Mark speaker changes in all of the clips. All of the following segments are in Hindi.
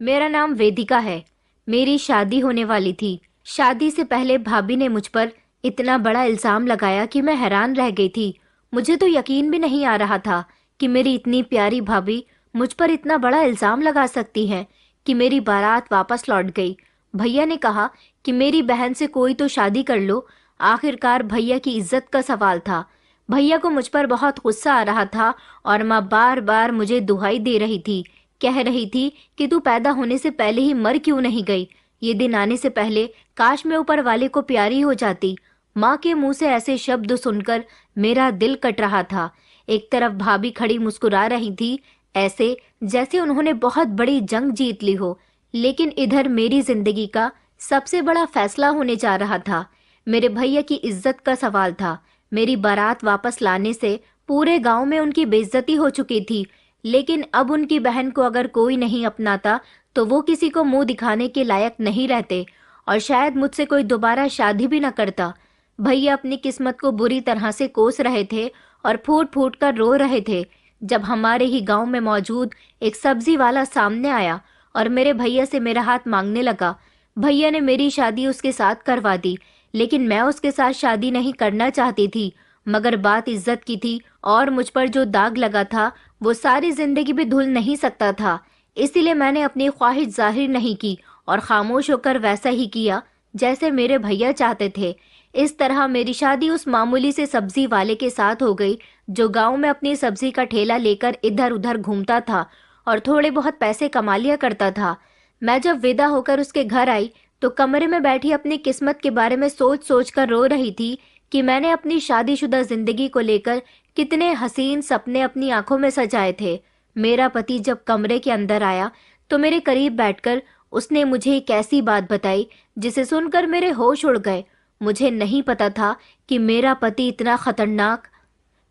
Speaker 1: मेरा नाम वेदिका है। मेरी शादी होने वाली थी। शादी से पहले भाभी ने मुझ पर इतना बड़ा इल्जाम लगाया कि मैं हैरान रह गई थी। मुझे तो यकीन भी नहीं आ रहा था कि मेरी इतनी प्यारी भाभी मुझ पर इतना बड़ा इल्जाम लगा सकती है कि मेरी बारात वापस लौट गई। भैया ने कहा कि मेरी बहन से कोई तो शादी कर लो। आखिरकार भैया की इज्जत का सवाल था। भैया को मुझ पर बहुत गुस्सा आ रहा था और माँ बार बार मुझे दुहाई दे रही थी, कह रही थी कि तू पैदा होने से पहले ही मर क्यों नहीं गई। ये दिन आने से पहले काश मैं ऊपर वाले को प्यारी हो जाती। माँ के मुंह से ऐसे शब्द सुनकर मेरा दिल कट रहा था। एक तरफ भाभी खड़ी मुस्कुरा रही थी, ऐसे जैसे उन्होंने बहुत बड़ी जंग जीत ली हो, लेकिन इधर मेरी जिंदगी का सबसे बड़ा फैसला होने जा रहा था। मेरे भैया की इज्जत का सवाल था। मेरी बारात वापस लाने से पूरे गांव में उनकी बेइज्जती हो चुकी थी, लेकिन अब उनकी बहन को अगर कोई नहीं अपनाता तो वो किसी को मुंह दिखाने के लायक नहीं रहते और शायद मुझसे कोई दोबारा शादी भी न करता। भैया अपनी किस्मत को बुरी तरह से कोस रहे थे और फूट फूट कर रो रहे थे जब हमारे ही गांव में मौजूद एक सब्जी वाला सामने आया और मेरे भैया से मेरा हाथ मांगने लगा। भैया ने मेरी शादी उसके साथ करवा दी, लेकिन मैं उसके साथ शादी नहीं करना चाहती थी। मगर बात इज्जत की थी और मुझ पर जो दाग लगा था वो सारी जिंदगी भी धुल नहीं सकता था। इसीलिए मैंने अपनी ख्वाहिश जाहिर नहीं की और खामोश होकर वैसा ही किया जैसे मेरे भैया चाहते थे। इस तरह मेरी शादी उस मामूली से सब्जी वाले के साथ हो गई जो गांव में अपनी सब्जी का ठेला लेकर इधर उधर घूमता था और थोड़े बहुत पैसे कमा लिया करता था। मैं जब विदा होकर उसके घर आई तो कमरे में बैठी अपनी किस्मत के बारे में सोच सोच कर रो रही थी कि मैंने अपनी शादीशुदा जिंदगी को लेकर कितने हसीन सपने अपनी आंखों में सजाए थे। मेरा पति जब कमरे के अंदर आया तो मेरे करीब बैठकर उसने मुझे एक ऐसी बात बताई जिसे सुनकर मेरे होश उड़ गए। मुझे नहीं पता था कि मेरा पति इतना खतरनाक।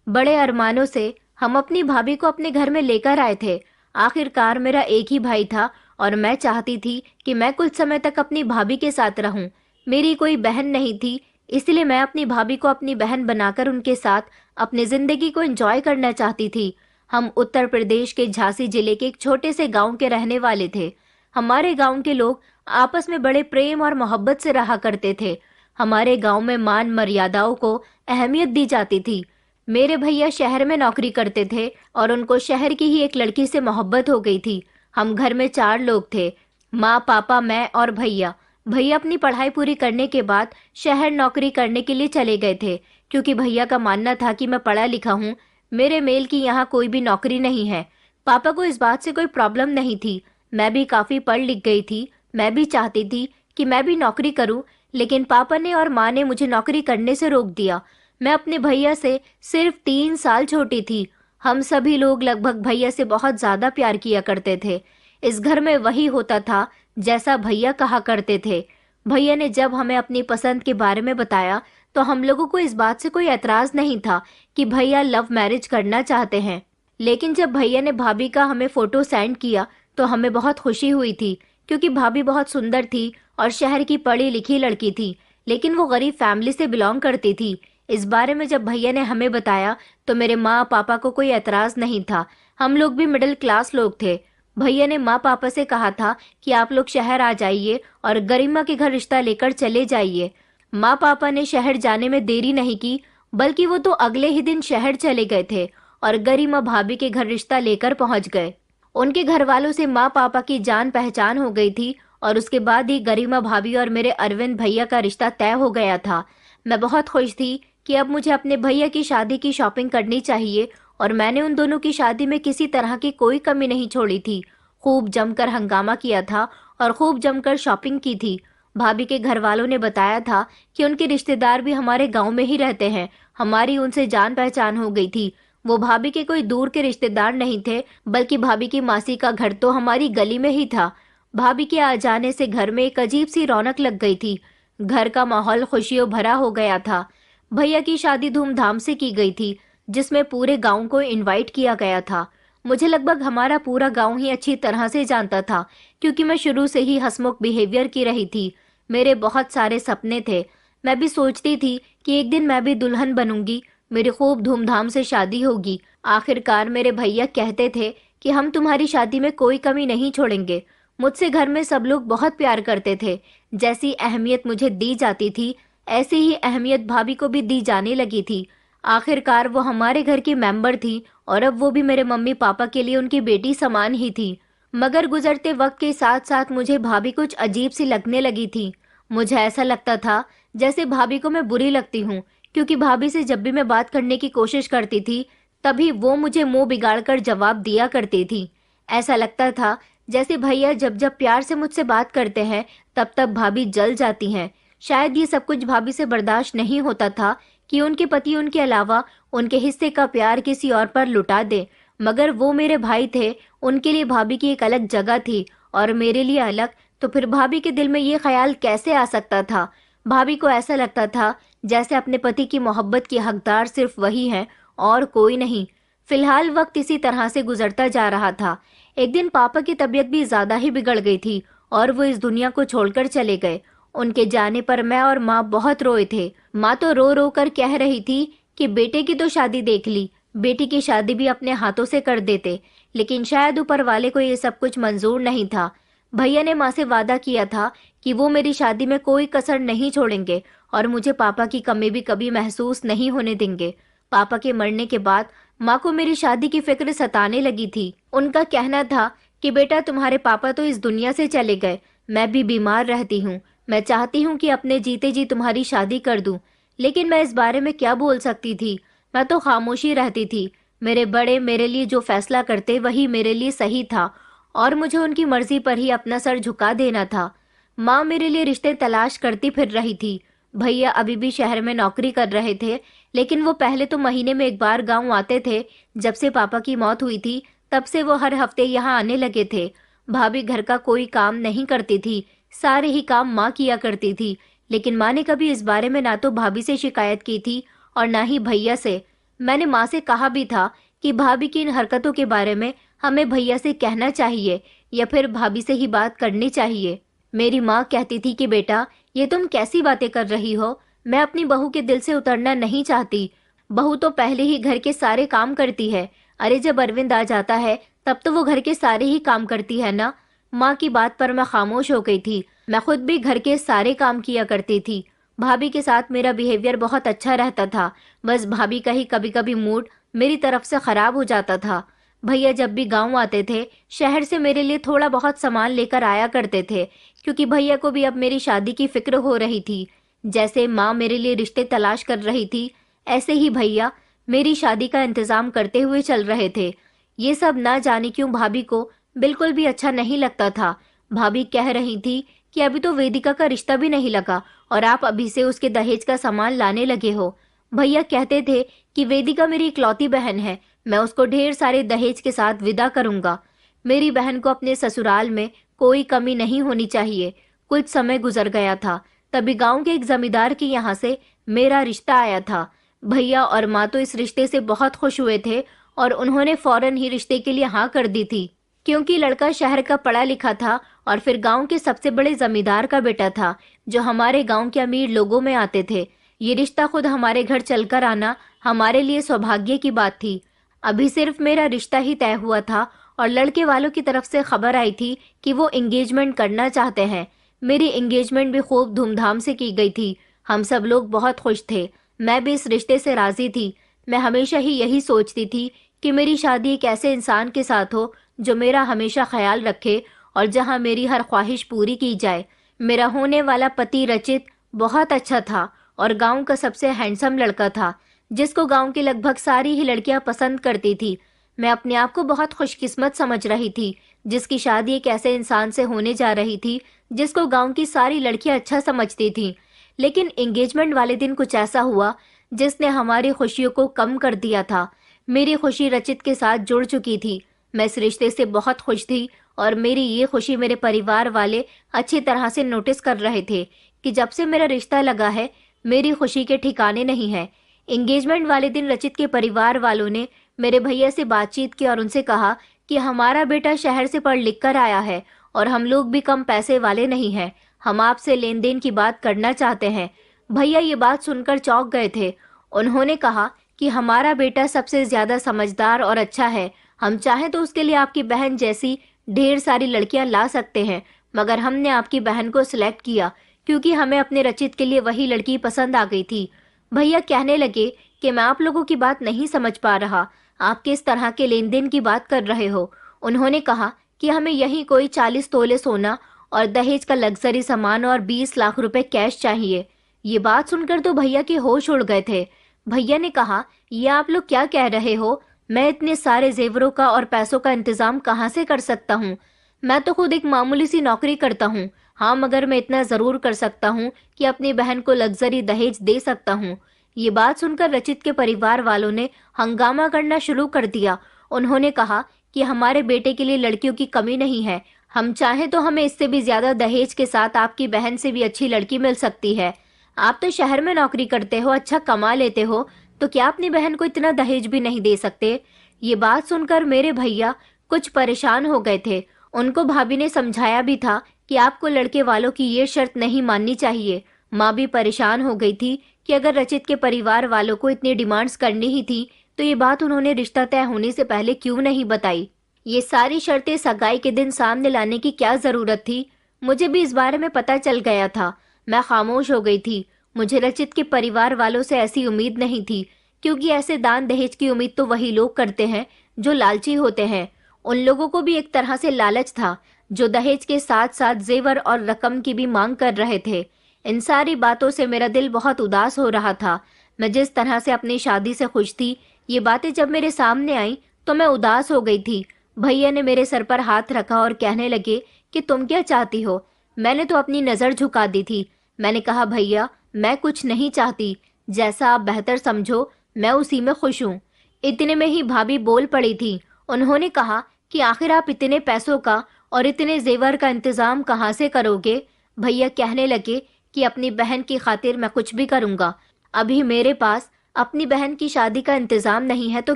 Speaker 1: बड़े अरमानों से हम अपनी भाभी को अपने घर में लेकर आए थे। आखिरकार मेरा एक ही भाई था और मैं चाहती थी कि मैं कुछ समय तक अपनी भाभी के साथ रहूं। मेरी कोई बहन नहीं थी, इसलिए मैं अपनी भाभी को अपनी बहन बनाकर उनके साथ अपनी जिंदगी को एंजॉय करना चाहती थी। हम उत्तर प्रदेश के झांसी जिले के एक छोटे से गांव के रहने वाले थे। हमारे गांव के लोग आपस में बड़े प्रेम और मोहब्बत से रहा करते थे। हमारे गांव में मान मर्यादाओं को अहमियत दी जाती थी। मेरे भैया शहर में नौकरी करते थे और उनको शहर की ही एक लड़की से मोहब्बत हो गई थी। हम घर में 4 लोग थे, माँ, पापा, मैं और भैया। भैया अपनी पढ़ाई पूरी करने के बाद शहर नौकरी करने के लिए चले गए थे, क्योंकि भैया का मानना था कि मैं पढ़ा लिखा हूँ, मेरे मेल की यहाँ कोई भी नौकरी नहीं है। पापा को इस बात से कोई प्रॉब्लम नहीं थी। मैं भी काफी पढ़ लिख गई थी। मैं भी चाहती थी कि मैं भी नौकरी करूं, लेकिन पापा ने और माँ ने मुझे नौकरी करने से रोक दिया। मैं अपने भैया से सिर्फ 3 साल छोटी थी। हम सभी लोग लगभग भैया से बहुत ज्यादा प्यार किया करते थे। इस घर में वही होता था जैसा भैया कहा करते थे। भैया ने जब हमें अपनी पसंद के बारे में बताया तो हम लोगों को इस बात से कोई एतराज नहीं था कि भैया लव मैरिज करना चाहते हैं। लेकिन जब भैया ने भाभी का हमें फोटो सेंड किया तो हमें बहुत खुशी हुई थी, क्योंकि भाभी बहुत सुंदर थी और शहर की पढ़ी लिखी लड़की थी, लेकिन वो गरीब फैमिली से बिलोंग करती थी। इस बारे में जब भैया ने हमें बताया तो मेरे माँ पापा को कोई एतराज नहीं था। हम लोग भी मिडिल क्लास लोग थे। भैया ने माँ पापा से कहा था कि आप लोग शहर आ जाइए और गरिमा के घर रिश्ता लेकर चले जाइए। माँ पापा ने शहर जाने में देरी नहीं की, बल्कि वो तो अगले ही दिन शहर चले गए थे और गरिमा भाभी के घर रिश्ता लेकर पहुंच गए। उनके घर वालों से माँ पापा की जान पहचान हो गई थी और उसके बाद ही गरिमा भाभी और मेरे अरविंद भैया का रिश्ता तय हो गया था। मैं बहुत खुश थी कि अब मुझे अपने भैया की शादी की शॉपिंग करनी चाहिए और मैंने उन दोनों की शादी में किसी तरह की कोई कमी नहीं छोड़ी थी। खूब जमकर हंगामा किया था और खूब जमकर शॉपिंग की थी। भाभी के घर वालों ने बताया था कि उनके रिश्तेदार भी हमारे गांव में ही रहते हैं। हमारी उनसे जान पहचान हो गई थी। वो भाभी के कोई दूर के रिश्तेदार नहीं थे, बल्कि भाभी की मासी का घर तो हमारी गली में ही था। भाभी के आ जाने से घर में एक अजीब सी रौनक लग गई थी। घर का माहौल खुशियों भरा हो गया था। भैया की शादी धूमधाम से की गई थी, जिसमें पूरे गांव को इनवाइट किया गया था। मुझे लगभग हमारा पूरा गांव ही अच्छी तरह से जानता था, क्योंकि मैं शुरू से ही हंसमुख बिहेवियर की रही थी। मेरे बहुत सारे सपने थे। मैं भी सोचती थी कि एक दिन मैं भी दुल्हन बनूंगी, मेरी खूब धूमधाम से शादी होगी। आखिरकार मेरे भैया कहते थे कि हम तुम्हारी शादी में कोई कमी नहीं छोड़ेंगे। मुझसे घर में सब लोग बहुत प्यार करते थे। जैसी अहमियत मुझे दी जाती थी, ऐसी ही अहमियत भाभी को भी दी जाने लगी थी। आखिरकार वो हमारे घर की मेंबर थी और अब वो भी मेरे मम्मी पापा के लिए उनकी बेटी समान ही थी। मगर गुजरते वक्त के साथ साथ मुझे भाभी कुछ अजीब सी लगने लगी थी। मुझे ऐसा लगता था जैसे भाभी को मैं बुरी लगती हूँ, क्योंकि भाभी से जब भी मैं बात करने की कोशिश करती थी तभी वो मुझे मुंह बिगाड़कर जवाब दिया करती थी। ऐसा लगता था जैसे भैया जब जब प्यार से मुझसे बात करते हैं तब तब भाभी जल जाती हैं। शायद ये सब कुछ भाभी से बर्दाश्त नहीं होता था कि उनके पति उनके अलावा उनके हिस्से का प्यार किसी और पर लुटा दे। मगर वो मेरे भाई थे, उनके लिए भाभी की एक अलग जगह थी और मेरे लिए अलग। तो फिर भाभी के दिल में ये ख्याल कैसे आ सकता था? भाभी को ऐसा लगता था जैसे अपने पति की मोहब्बत की हकदार सिर्फ वही है और कोई नहीं। फिलहाल वक्त इसी तरह से गुजरता जा रहा था। एक दिन पापा की तबीयत भी ज्यादा ही बिगड़ गई थी और वो इस दुनिया को छोड़कर चले गए। उनके जाने पर मैं और माँ बहुत रोए थे। माँ तो रो रो कर कह रही थी कि बेटे की तो शादी देख ली, बेटी की शादी भी अपने हाथों से कर देते, लेकिन शायद ऊपर वाले को ये सब कुछ मंजूर नहीं था। भैया ने माँ से वादा किया था कि वो मेरी शादी में कोई कसर नहीं छोड़ेंगे और मुझे पापा की कमी भी कभी महसूस नहीं होने देंगे। पापा के मरने के बाद माँ को मेरी शादी की फिक्र सताने लगी थी। उनका कहना था कि बेटा तुम्हारे पापा तो इस दुनिया से चले गए, मैं भी बीमार रहती हूँ, मैं चाहती हूँ कि अपने जीते जी तुम्हारी शादी कर दूं, लेकिन मैं इस बारे में क्या बोल सकती थी? मैं तो खामोशी रहती थी। मेरे बड़े मेरे लिए जो फैसला करते वही मेरे लिए सही था और मुझे उनकी मर्जी पर ही अपना सर झुका देना था। माँ मेरे लिए रिश्ते तलाश करती फिर रही थी। भैया अभी भी शहर में नौकरी कर रहे थे, लेकिन वो पहले तो महीने में एक बार गांव आते थे। जब से पापा की मौत हुई थी तब से वो हर हफ्ते यहाँ आने लगे थे। भाभी घर का कोई काम नहीं करती थी, सारे ही काम माँ किया करती थी, लेकिन माँ ने कभी इस बारे में ना तो भाभी से शिकायत की थी और ना ही भैया से। मैंने माँ से कहा भी था कि भाभी की इन हरकतों के बारे में हमें भैया से कहना चाहिए या फिर भाभी से ही बात करनी चाहिए। मेरी माँ कहती थी कि बेटा ये तुम कैसी बातें कर रही हो, मैं अपनी बहू के दिल से उतरना नहीं चाहती। बहू तो पहले ही घर के सारे काम करती है। अरे जब अरविंद आ जाता है तब तो वो घर के सारे ही काम करती है ना। माँ की बात पर मैं खामोश हो गई थी। मैं खुद भी घर के सारे काम किया करती थी। भाभी के साथ मेरा बिहेवियर बहुत अच्छा रहता था, बस भाभी का ही कभी कभी मूड मेरी तरफ से खराब हो जाता था। भैया जब भी गांव आते थे शहर से मेरे लिए थोड़ा बहुत सामान लेकर आया करते थे, क्योंकि भैया को भी अब मेरी शादी की फिक्र हो रही थी। जैसे माँ मेरे लिए रिश्ते तलाश कर रही थी, ऐसे ही भैया मेरी शादी का इंतजाम करते हुए चल रहे थे। ये सब ना जाने क्यों भाभी को बिल्कुल भी अच्छा नहीं लगता था। भाभी कह रही थी कि अभी तो वेदिका का रिश्ता भी नहीं लगा और आप अभी से उसके दहेज का सामान लाने लगे हो। भैया कहते थे कि वेदिका मेरी इकलौती बहन है, मैं उसको ढेर सारे दहेज के साथ विदा करूंगा। मेरी बहन को अपने ससुराल में कोई कमी नहीं होनी चाहिए। कुछ समय गुजर गया था, तभी गांव के एक जमींदार के यहाँ से मेरा रिश्ता आया था। भैया और माँ तो इस रिश्ते से बहुत खुश हुए थे और उन्होंने फौरन ही रिश्ते के लिए हाँ कर दी थी, क्योंकि लड़का शहर का पढ़ा लिखा था और फिर गांव के सबसे बड़े जमींदार का बेटा था, जो हमारे गांव के अमीर लोगों में आते थे। ये रिश्ता खुद हमारे घर चलकर आना हमारे लिए सौभाग्य की बात थी। अभी सिर्फ मेरा रिश्ता ही तय हुआ था और लड़के वालों की तरफ से खबर आई थी कि वो एंगेजमेंट करना चाहते हैं। मेरी एंगेजमेंट भी खूब धूमधाम से की गई थी। हम सब लोग बहुत खुश थे। मैं भी इस रिश्ते से राजी थी। मैं हमेशा ही यही सोचती थी कि मेरी शादी एक ऐसे इंसान के साथ हो जो मेरा हमेशा ख्याल रखे और जहां मेरी हर ख्वाहिश पूरी की जाए। मेरा होने वाला पति रचित बहुत अच्छा था और गांव का सबसे हैंडसम लड़का था, जिसको गांव की लगभग सारी ही लड़कियां पसंद करती थी। मैं अपने आप को बहुत खुशकिस्मत समझ रही थी, जिसकी शादी एक ऐसे इंसान से होने जा रही थी जिसको गांव की सारी लड़कियां अच्छा समझती थीं। लेकिन एंगेजमेंट वाले दिन कुछ ऐसा हुआ जिसने हमारी खुशियों को कम कर दिया था। मेरी खुशी रचित के साथ जुड़ चुकी थी। मैं इस रिश्ते से बहुत खुश थी और मेरी ये खुशी मेरे परिवार वाले अच्छी तरह से नोटिस कर रहे थे कि जब से मेरा रिश्ता लगा है मेरी खुशी के ठिकाने नहीं है। एंगेजमेंट वाले दिन रचित के परिवार वालों ने मेरे भैया से बातचीत की और उनसे कहा कि हमारा बेटा शहर से पढ़ लिख कर आया है और हम लोग भी कम पैसे वाले नहीं हैं, हम आपसे लेन देन की बात करना चाहते हैं। भैया ये बात सुनकर चौंक गए थे। उन्होंने कहा कि हमारा बेटा सबसे ज्यादा समझदार और अच्छा है, हम चाहें तो उसके लिए आपकी बहन जैसी ढेर सारी लड़कियां ला सकते हैं, मगर हमने आपकी बहन को सिलेक्ट किया क्योंकि हमें अपने रचित के लिए वही लड़की पसंद आ गई थी। भैया कहने लगे कि मैं आप लोगों की बात नहीं समझ पा रहा, आप किस तरह के लेन देन की बात कर रहे हो। उन्होंने कहा कि हमें यही कोई 40 तोले सोना और दहेज का लग्जरी सामान और 20 लाख रुपए कैश चाहिए। ये बात सुनकर तो भैया के होश उड़ गए थे। भैया ने कहा, ये आप लोग क्या कह रहे हो? मैं इतने सारे जेवरों का और पैसों का इंतजाम कहाँ से कर सकता हूँ? मैं तो खुद एक मामूली सी नौकरी करता हूँ। हाँ, मगर मैं इतना जरूर कर सकता हूँ कि अपनी बहन को लग्जरी दहेज दे सकता हूँ। ये बात सुनकर रचित के परिवार वालों ने हंगामा करना शुरू कर दिया। उन्होंने कहा कि हमारे बेटे के लिए लड़कियों की कमी नहीं है, हम चाहें तो हमें इससे भी ज्यादा दहेज के साथ आपकी बहन से भी अच्छी लड़की मिल सकती है। आप तो शहर में नौकरी करते हो, अच्छा कमा लेते हो, तो क्या अपनी बहन को इतना दहेज भी नहीं दे सकते? ये बात सुनकर मेरे भैया कुछ परेशान हो गए थे। उनको भाभी ने समझाया भी था कि आपको लड़के वालों की ये शर्त नहीं माननी चाहिए। माँ भी परेशान हो गई थी कि अगर रचित के परिवार वालों को इतनी डिमांड्स करनी ही थी तो ये बात उन्होंने रिश्ता तय होने से पहले क्यों नहीं बताई। ये सारी शर्तें सगाई के दिन सामने लाने की क्या जरूरत थी? मुझे भी इस बारे में पता चल गया था। मैं खामोश हो गई थी। मुझे रचित के परिवार वालों से ऐसी उम्मीद नहीं थी, क्योंकि ऐसे दान दहेज की उम्मीद तो वही लोग करते हैं जो लालची होते हैं। उन लोगों को भी एक तरह से लालच था, जो दहेज के साथ साथ जेवर और रकम की भी मांग कर रहे थे। इन सारी बातों से मेरा दिल बहुत उदास हो रहा था। मैं जिस तरह से अपनी शादी से खुश थी, ये बातें जब मेरे सामने आई तो मैं उदास हो गई थी। भैया ने मेरे सर पर हाथ रखा और कहने लगे कि तुम क्या चाहती हो? मैंने तो अपनी नजर झुका दी थी। मैंने कहा, भैया मैं कुछ नहीं चाहती, जैसा आप बेहतर समझो मैं उसी में खुश हूँ। इतने में ही भाभी बोल पड़ी थी। उन्होंने कहा कि आखिर आप इतने पैसों का और इतने जेवर का इंतजाम कहाँ से करोगे? भैया कहने लगे कि अपनी बहन की खातिर मैं कुछ भी करूंगा। अभी मेरे पास अपनी बहन की शादी का इंतजाम नहीं है तो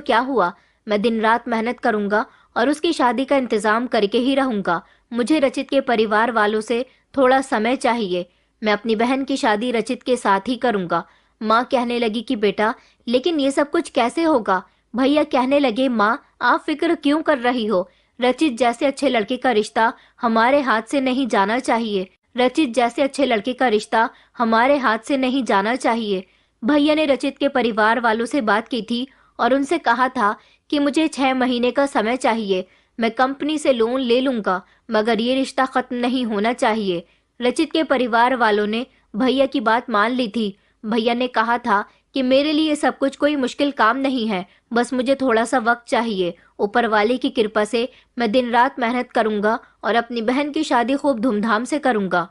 Speaker 1: क्या हुआ, मैं दिन रात मेहनत करूंगा और उसकी शादी का इंतजाम करके ही रहूंगा। मुझे रचित के परिवार वालों से थोड़ा समय चाहिए। मैं अपनी बहन की शादी रचित के साथ ही करूंगा। माँ कहने लगी कि बेटा, लेकिन ये सब कुछ कैसे होगा? भैया कहने लगे, माँ आप फिक्र क्यों कर रही हो? रचित जैसे अच्छे लड़के का रिश्ता हमारे हाथ से नहीं जाना चाहिए। रचित जैसे अच्छे लड़के का रिश्ता हमारे हाथ से नहीं जाना चाहिए। भैया ने रचित के परिवार वालों से बात की थी और उनसे कहा था कि मुझे 6 महीने का समय चाहिए। मैं कंपनी से लोन ले लूंगा, मगर ये रिश्ता खत्म नहीं होना चाहिए। रचित के परिवार वालों ने भैया की बात मान ली थी। भैया ने कहा था कि मेरे लिए सब कुछ कोई मुश्किल काम नहीं है, बस मुझे थोड़ा सा वक्त चाहिए। ऊपर वाले की कृपा से मैं दिन रात मेहनत करूंगा और अपनी बहन की शादी खूब धूमधाम से करूंगा।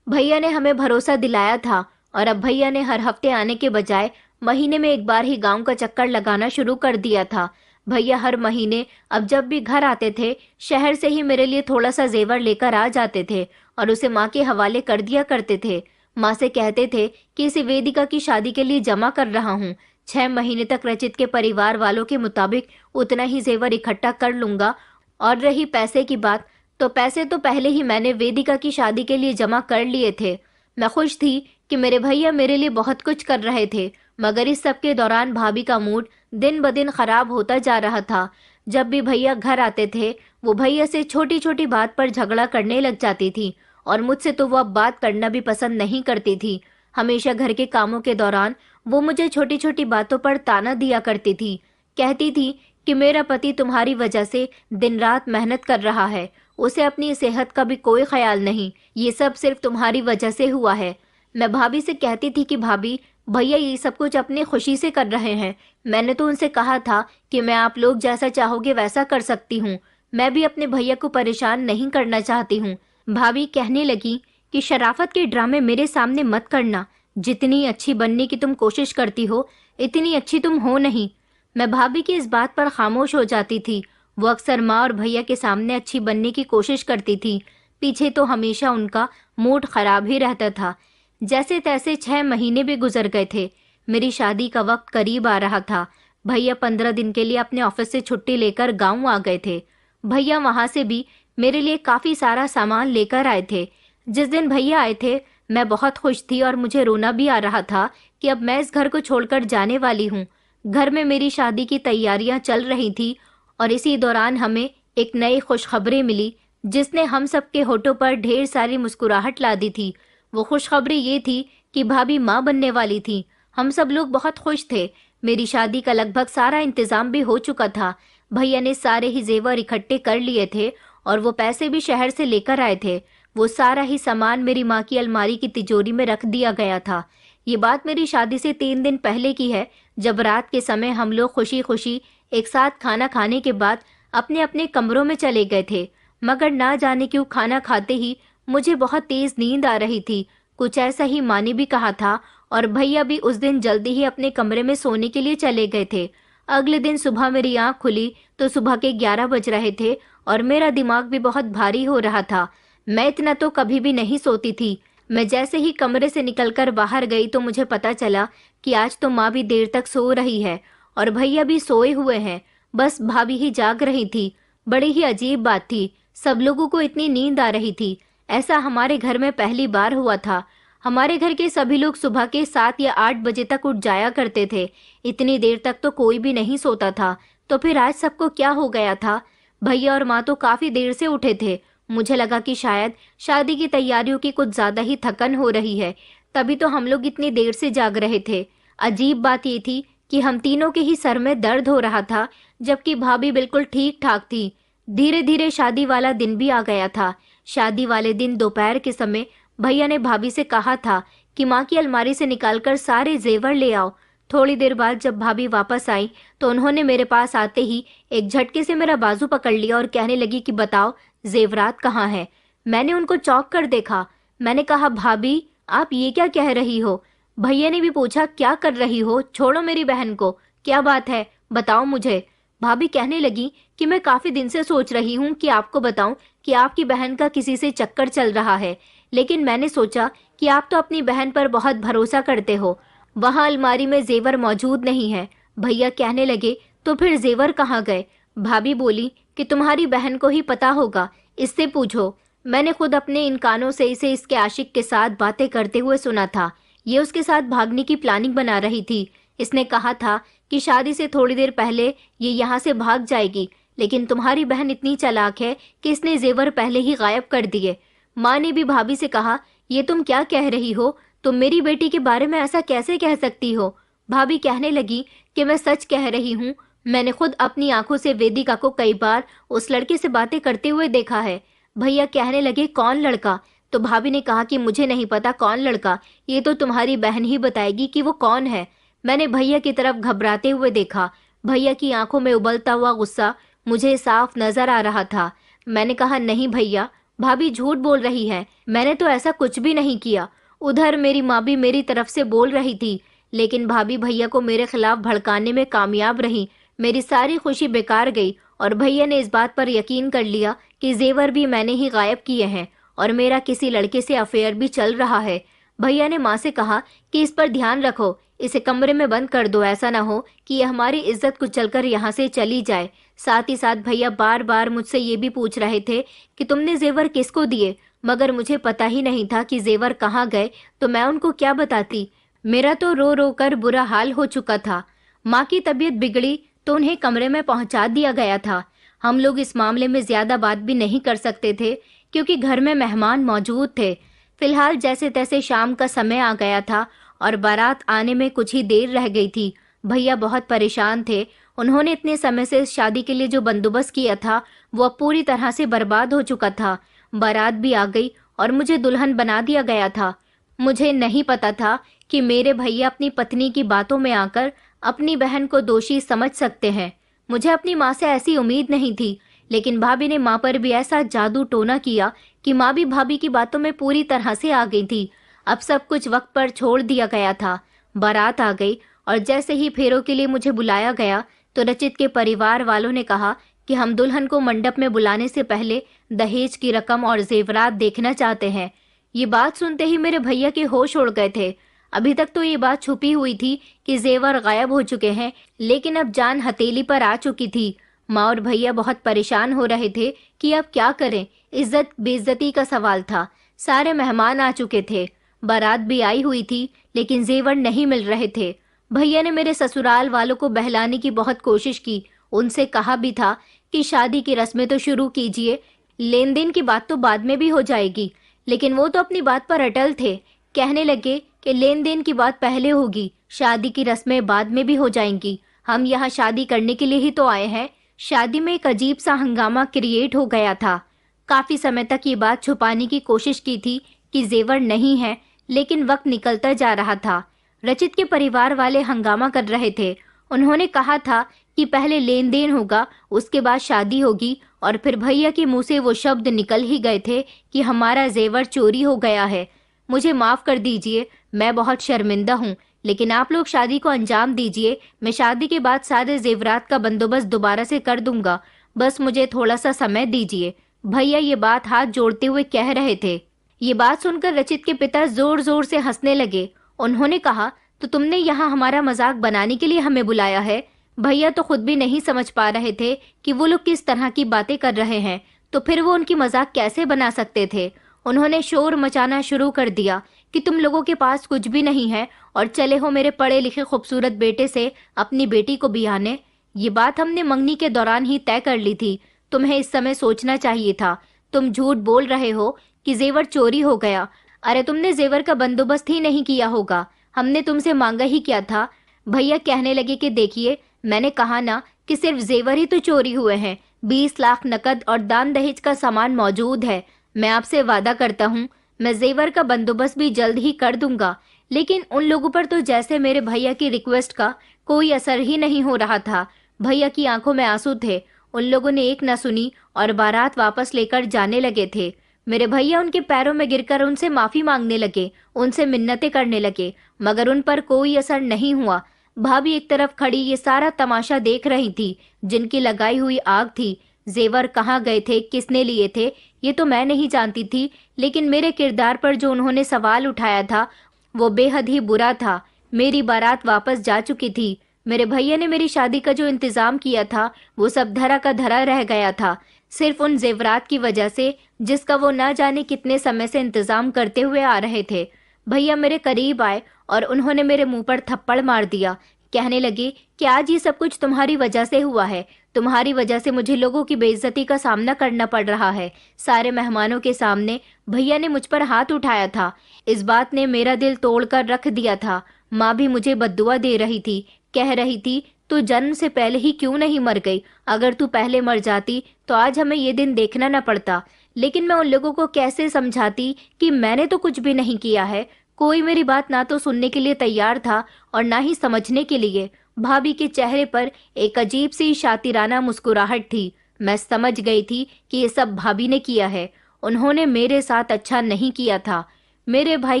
Speaker 1: भैया ने हमें भरोसा दिलाया था और अब भैया ने हर हफ्ते आने के बजाय महीने में एक बार ही गांव का चक्कर लगाना शुरू कर दिया था। भैया हर महीने अब जब भी घर आते थे, शहर से ही मेरे लिए थोड़ा सा जेवर लेकर आ जाते थे और उसे माँ के हवाले कर दिया करते थे। माँ से कहते थे कि इसे वेदिका की शादी के लिए जमा कर रहा हूँ। 6 महीने तक रचित के परिवार वालों के मुताबिक उतना ही जेवर इकट्ठा कर लूंगा। और रही पैसे की बात, तो पैसे तो पहले ही मैंने वेदिका की शादी के लिए जमा कर लिए थे। मैं खुश थी कि मेरे भैया मेरे लिए बहुत कुछ कर रहे थे, मगर इस सब के दौरान भाभी का मूड दिन ब दिन खराब होता जा रहा था। जब भी भैया घर आते थे, वो भैया से छोटी छोटी बात पर झगड़ा करने लग जाती थी और मुझसे तो वो अब बात करना भी पसंद नहीं करती थी। हमेशा घर के कामों के दौरान वो मुझे छोटी छोटी बातों पर ताना दिया करती थी। कहती थी कि मेरा पति तुम्हारी वजह से दिन रात मेहनत कर रहा है, उसे अपनी सेहत का भी कोई ख्याल नहीं, ये सब सिर्फ तुम्हारी वजह से हुआ है। मैं भाभी से कहती थी कि भाभी, भैया ये सब कुछ अपनी खुशी से कर रहे हैं। मैंने तो उनसे कहा था कि मैं आप लोग जैसा चाहोगे वैसा कर सकती हूँ, मैं भी अपने भैया को परेशान नहीं करना चाहती हूँ। भाभी कहने लगी कि शराफत के ड्रामे मेरे सामने मत करना, जितनी अच्छी बनने की तुम कोशिश करती हो इतनी अच्छी तुम हो नहीं। मैं भाभी की इस बात पर खामोश हो जाती थी। वो अक्सर माँ और भैया के सामने अच्छी बनने की कोशिश करती थी, पीछे तो हमेशा उनका मूड खराब ही रहता था। जैसे तैसे 6 महीने भी गुजर गए थे। मेरी शादी का वक्त करीब आ रहा था। भैया 15 दिन के लिए अपने ऑफिस से छुट्टी लेकर गांव आ गए थे। भैया वहां से भी मेरे लिए काफी सारा सामान लेकर आए थे। जिस दिन भैया आए थे मैं बहुत खुश थी और मुझे रोना भी आ रहा था कि अब मैं इस घर को छोड़कर जाने वाली हूँ। घर में मेरी शादी की तैयारियां चल रही थी और इसी दौरान हमें एक नई खुशखबरी मिली। जिसने हम सबके होठों पर ढेर सारी मुस्कुराहट ला दी थी। वो खुशखबरी ये थी कि भाभी माँ बनने वाली थी। हम सब लोग बहुत खुश थे। मेरी शादी का लगभग सारा इंतजाम भी हो चुका था। भैया ने सारे ही जेवर इकट्ठे कर लिए थे और वो पैसे भी शहर से लेकर आए थे। वो सारा ही सामान मेरी माँ की अलमारी की तिजोरी में रख दिया गया था। ये बात मेरी शादी से 3 दिन पहले की है, जब रात के समय हम लोग खुशी खुशी एक साथ खाना खाने के बाद अपने अपने कमरों में चले गए थे। मगर ना जाने क्यों खाना खाते ही मुझे बहुत तेज नींद आ रही थी। कुछ ऐसा ही माँ ने भी कहा था और भैया भी उस दिन जल्दी ही अपने कमरे में सोने के लिए चले गए थे। अगले दिन सुबह मेरी आंख खुली तो सुबह के 11 बज रहे थे और मेरा दिमाग भी बहुत भारी हो रहा था। मैं इतना तो कभी भी नहीं सोती थी। मैं जैसे ही कमरे से निकलकर बाहर गई तो मुझे पता चला कि आज तो माँ भी देर तक सो रही है और भैया भी सोए हुए हैं। बस भाभी ही जाग रही थी। बड़ी ही अजीब बात थी। सब लोगों को इतनी नींद आ रही थी। ऐसा हमारे घर में पहली बार हुआ था। हमारे घर के सभी लोग सुबह के 7 या 8 बजे तक उठ जाया करते थे। इतनी देर तक तो कोई भी नहीं सोता था। तो फिर आज सबको क्या हो गया था? भैया और माँ तो काफी देर से उठे थे। मुझे लगा कि शायद शादी की तैयारियों की कुछ ज्यादा ही थकन हो रही है, तभी तो हम लोग इतनी देर से जाग रहे थे। अजीब बात ये थी कि हम तीनों के ही सर में दर्द हो रहा था, जबकि भाभी बिल्कुल ठीक ठाक थी। धीरे धीरे शादी वाला दिन भी आ गया था। शादी वाले दिन दोपहर के समय भैया ने भाभी से कहा था कि माँ की अलमारी से निकालकर सारे जेवर ले आओ। थोड़ी देर बाद जब भाभी वापस आई तो उन्होंने मेरे पास आते ही एक झटके से मेरा बाजू पकड़ लिया और कहने लगी कि बताओ जेवरात कहाँ है। मैंने उनको चौंक कर देखा। मैंने कहा भाभी आप ये क्या कह रही हो? भैया ने भी पूछा क्या कर रही हो, छोड़ो मेरी बहन को, क्या बात है बताओ मुझे। भाभी कहने लगी कि मैं काफी दिन से सोच रही हूँ कि आपको बताऊं कि आपकी बहन का किसी से चक्कर चल रहा है, लेकिन मैंने सोचा कि आप तो अपनी बहन पर बहुत भरोसा करते हो। वहां अलमारी में जेवर मौजूद नहीं है। भैया कहने लगे तो फिर जेवर कहाँ गए? भाभी बोली कि तुम्हारी बहन को ही पता होगा, इससे पूछो। मैंने खुद अपने इन कानों से इसे इसके आशिक के साथ बातें करते हुए सुना था। ये उसके साथ भागने की प्लानिंग बना रही थी। इसने कहा था कि शादी से थोड़ी देर पहले ये यहाँ से भाग जाएगी, लेकिन तुम्हारी बहन इतनी चालाक है कि इसने जेवर पहले ही गायब कर दिए। माँ ने भी भाभी से कहा ये तुम क्या कह रही हो? तुम मेरी बेटी के बारे में ऐसा कैसे कह सकती हो? भाभी कहने लगी कि मैं सच कह रही हूँ। मैंने खुद अपनी आंखों से वेदिका को कई बार उस लड़के से बातें करते हुए देखा है। भैया कहने लगे कौन लड़का? तो भाभी ने कहा कि मुझे नहीं पता कौन लड़का, ये तो तुम्हारी बहन ही बताएगी कि वो कौन है। मैंने भैया की तरफ घबराते हुए देखा। भैया की आंखों में उबलता हुआ गुस्सा मुझे साफ नजर आ रहा था। मैंने कहा नहीं भैया, भाभी झूठ बोल रही है, मैंने तो ऐसा कुछ भी नहीं किया। उधर मेरी माँ भी मेरी तरफ से बोल रही थी, लेकिन भाभी भैया को मेरे खिलाफ भड़काने में कामयाब रही। मेरी सारी खुशी बेकार गई और भैया ने इस बात पर यकीन कर लिया कि जेवर भी मैंने ही गायब किए हैं और मेरा किसी लड़के से अफेयर भी चल रहा है। भैया ने माँ से कहा कि इस पर ध्यान रखो, इसे कमरे में बंद कर दो, ऐसा ना हो कि ये हमारी इज्जत कुचलकर यहाँ से चली जाए। साथ ही साथ भैया बार बार मुझसे ये भी पूछ रहे थे कि तुमने जेवर किसको दिए, मगर मुझे पता ही नहीं था कि जेवर कहाँ गए, तो मैं उनको क्या बताती। मेरा तो रो रो कर बुरा हाल हो चुका था। माँ की तबीयत बिगड़ी तो उन्हें कमरे में पहुंचा दिया गया था। हम लोग इस मामले में ज्यादा बात भी नहीं कर सकते थे क्योंकि घर में मेहमान मौजूद थे। फिलहाल जैसे तैसे शाम का समय आ गया था और बारात आने में कुछ ही देर रह गई थी। भैया बहुत परेशान थे। उन्होंने इतने समय से शादी के लिए जो बंदोबस्त किया था वो अब पूरी तरह से बर्बाद हो चुका था। बारात भी आ गई और मुझे दुल्हन बना दिया गया था। मुझे नहीं पता था कि मेरे भैया अपनी पत्नी की बातों में आकर अपनी बहन को दोषी समझ सकते हैं। मुझे अपनी माँ से ऐसी उम्मीद नहीं थी, लेकिन भाभी ने माँ पर भी ऐसा जादू टोना किया कि माँ भी भाभी की बातों में पूरी तरह से आ गई थी। अब सब कुछ वक्त पर छोड़ दिया गया था। बारात आ गई और जैसे ही फेरों के लिए मुझे बुलाया गया तो रचित के परिवार वालों ने कहा कि हम दुल्हन को मंडप में बुलाने से पहले दहेज की रकम और जेवरात देखना चाहते हैं। ये बात सुनते ही मेरे भैया के होश उड़ गए थे। अभी तक तो ये बात छुपी हुई थी कि जेवर गायब हो चुके हैं, लेकिन अब जान हथेली पर आ चुकी थी। माँ और भैया बहुत परेशान हो रहे थे कि अब क्या करें। इज्जत बेइज्जती का सवाल था। सारे मेहमान आ चुके थे, बारात भी आई हुई थी, लेकिन जेवर नहीं मिल रहे थे। भैया ने मेरे ससुराल वालों को बहलाने की बहुत कोशिश की। उनसे कहा भी था कि शादी की रस्में तो शुरू कीजिए, लेन देन की बात तो बाद में भी हो जाएगी। लेकिन वो तो अपनी बात पर अटल थे। कहने लगे कि लेन देन की बात पहले होगी, शादी की रस्में बाद में भी हो जाएंगी। हम यहाँ शादी करने के लिए ही तो आए हैं। शादी में एक अजीब सा हंगामा क्रिएट हो गया था। काफी समय तक ये बात छुपाने की कोशिश की थी कि जेवर नहीं है, लेकिन वक्त निकलता जा रहा था। रचित के परिवार वाले हंगामा कर रहे थे। उन्होंने कहा था कि पहले लेन देन होगा, उसके बाद शादी होगी, और फिर भैया के मुंह से वो शब्द निकल ही गए थे कि हमारा जेवर चोरी हो गया है। मुझे माफ कर दीजिए, मैं बहुत शर्मिंदा हूँ, लेकिन आप लोग शादी को अंजाम दीजिए। मैं शादी के बाद सारे जेवरात का बंदोबस्त दोबारा से कर दूंगा। बस मुझे थोड़ा सा समय दीजिए। भैया ये बात हाथ जोड़ते हुए कह रहे थे। ये बात सुनकर रचित के पिता जोर जोर से हंसने लगे। उन्होंने कहा, तो तुमने यहाँ हमारा मजाक बनाने के लिए हमें बुलाया है? भैया तो खुद भी नहीं समझ पा रहे थे कि वो लोग किस तरह की बातें कर रहे हैं, तो फिर वो उनकी मजाक कैसे बना सकते थे। उन्होंने शोर मचाना शुरू कर दिया कि तुम लोगों के पास कुछ भी नहीं है और चले हो मेरे पढ़े लिखे खूबसूरत बेटे से अपनी बेटी को बियाने। ये बात हमने मंगनी के दौरान ही तय कर ली थी। तुम्हें इस समय सोचना चाहिए था। तुम झूठ बोल रहे हो कि जेवर चोरी हो गया। अरे तुमने जेवर का बंदोबस्त ही नहीं किया होगा, हमने तुमसे मांगा ही क्या था। भैया कहने लगे कि देखिए, मैंने कहा ना कि सिर्फ जेवर ही तो चोरी हुए हैं। 20 लाख नकद और दान दहेज का सामान मौजूद है। मैं आपसे वादा करता हूँ, मैं जेवर का बंदोबस्त भी जल्द ही कर दूंगा। लेकिन उन लोगों पर तो जैसे मेरे भैया की रिक्वेस्ट का कोई असर ही नहीं हो रहा था। भैया की आंखों में आंसू थे। उन लोगों ने एक न सुनी और बारात वापस लेकर जाने लगे थे। मेरे भैया उनके पैरों में गिरकर उनसे माफी मांगने लगे, उनसे मिन्नतें करने लगे, मगर उन पर कोई असर नहीं हुआ। भाभी एक तरफ खड़ी ये सारा तमाशा देख रही थी, जिनकी लगाई हुई आग थी। जेवर कहाँ गए थे, किसने लिए थे, ये तो मैं नहीं जानती थी, लेकिन मेरे किरदार पर जो उन्होंने सवाल उठाया था वो बेहद ही बुरा था। मेरी बारात वापस जा चुकी थी। मेरे भैया ने मेरी शादी का जो इंतजाम किया था वो सब धरा का धरा रह गया था, सिर्फ उन जेवरात की वजह से जिसका वो ना जाने कितने समय से इंतजाम करते हुए आ रहे थे। भैया मेरे करीब आए और उन्होंने मेरे मुंह पर थप्पड़ मार दिया। कहने लगे कि आज ये सब कुछ तुम्हारी वजह से हुआ है। तुम्हारी वजह से मुझे लोगों की बेइज्जती का सामना करना पड़ रहा है। सारे मेहमानों के सामने भैया ने मुझ पर हाथ उठाया था। इस बात ने मेरा दिल तोड़कर रख दिया था। माँ भी मुझे बद्दुआ दे रही थी, कह रही थी तू जन्म से पहले ही क्यों नहीं मर गई। अगर तू पहले मर जाती तो आज हमें ये दिन देखना न पड़ता। लेकिन मैं उन लोगों को कैसे समझाती कि मैंने तो कुछ भी नहीं किया है। कोई मेरी बात ना तो सुनने के लिए तैयार था और ना ही समझने के लिए। भाभी के चेहरे पर एक अजीब सी शातिराना मुस्कुराहट थी। मैं समझ गई थी कि ये सब भाभी ने किया है। उन्होंने मेरे साथ अच्छा नहीं किया था। मेरे भाई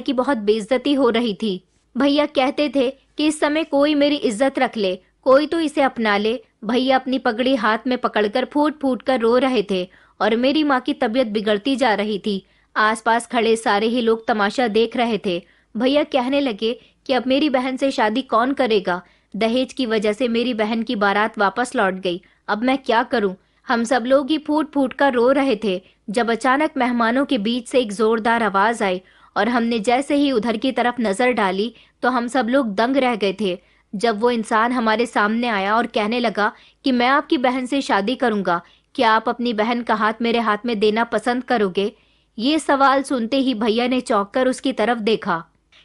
Speaker 1: की बहुत बेइज्जती हो रही थी। भैया कहते थे कि इस समय कोई मेरी इज्जत रख ले, कोई तो इसे अपना ले। भैया अपनी पगड़ी हाथ में पकड़कर फूट फूट कर रो रहे थे और मेरी माँ की तबीयत बिगड़ती जा रही थी। आसपास खड़े सारे ही लोग तमाशा देख रहे थे। भैया कहने लगे कि अब मेरी बहन से शादी कौन करेगा। दहेज की वजह से मेरी बहन की बारात वापस लौट गई। अब मैं क्या करूं। हम सब लोग ही फूट फूट कर रो रहे थे जब अचानक मेहमानों के बीच से एक जोरदार आवाज आई और हमने जैसे ही उधर की तरफ नजर डाली तो हम सब लोग दंग रह गए थे जब वो इंसान हमारे सामने आया और कहने लगा कि मैं आपकी बहन से शादी करूंगा। क्या आप अपनी बहन का हाथ मेरे हाथ में देना पसंद करोगे? ये सवाल सुनते ही भैया ने चौंक कर उसकी तरफ देखा।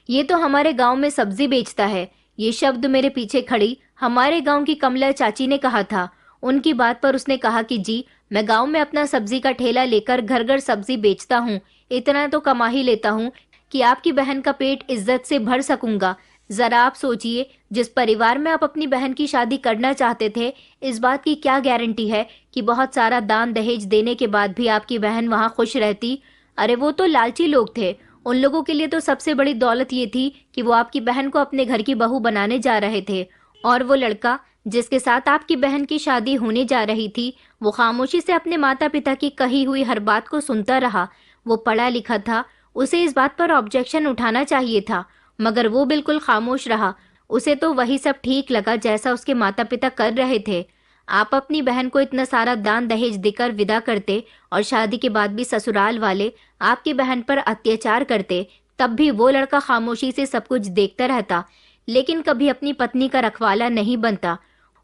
Speaker 1: ये तो हमारे गांव में सब्जी बेचता है। ये शब्द मेरे पीछे खड़ी हमारे गांव की कमला चाची ने कहा था। उनकी बात पर उसने कहा कि जी, मैं गांव में अपना सब्जी का ठेला लेकर घर घर सब्जी बेचता हूँ। इतना तो कमा ही लेता हूँ कि आपकी बहन का पेट इज्जत से भर सकूंगा। जरा आप सोचिए, जिस परिवार में आप अपनी बहन की शादी करना चाहते थे, इस बात की क्या गारंटी है कि बहुत सारा दान दहेज देने के बाद भी आपकी बहन वहां खुश रहती? अरे वो तो लालची लोग थे। उन लोगों के लिए तो सबसे बड़ी दौलत ये थी कि वो आपकी बहन को अपने घर की बहू बनाने जा रहे थे। और वो लड़का जिसके साथ आपकी बहन की शादी होने जा रही थी, वो खामोशी से अपने माता पिता की कही हुई हर बात को सुनता रहा। वो पढ़ा लिखा था, उसे इस बात पर ऑब्जेक्शन उठाना चाहिए था, मगर वो बिल्कुल खामोश रहा। उसे तो वही सब ठीक लगा जैसा उसके माता पिता कर रहे थे। आप अपनी बहन को इतना सारा दान दहेज देकर विदा करते और शादी के बाद भी ससुराल वाले आपकी बहन पर अत्याचार करते, तब भी वो लड़का खामोशी से सब कुछ देखता रहता, लेकिन कभी अपनी पत्नी का रखवाला नहीं बनता।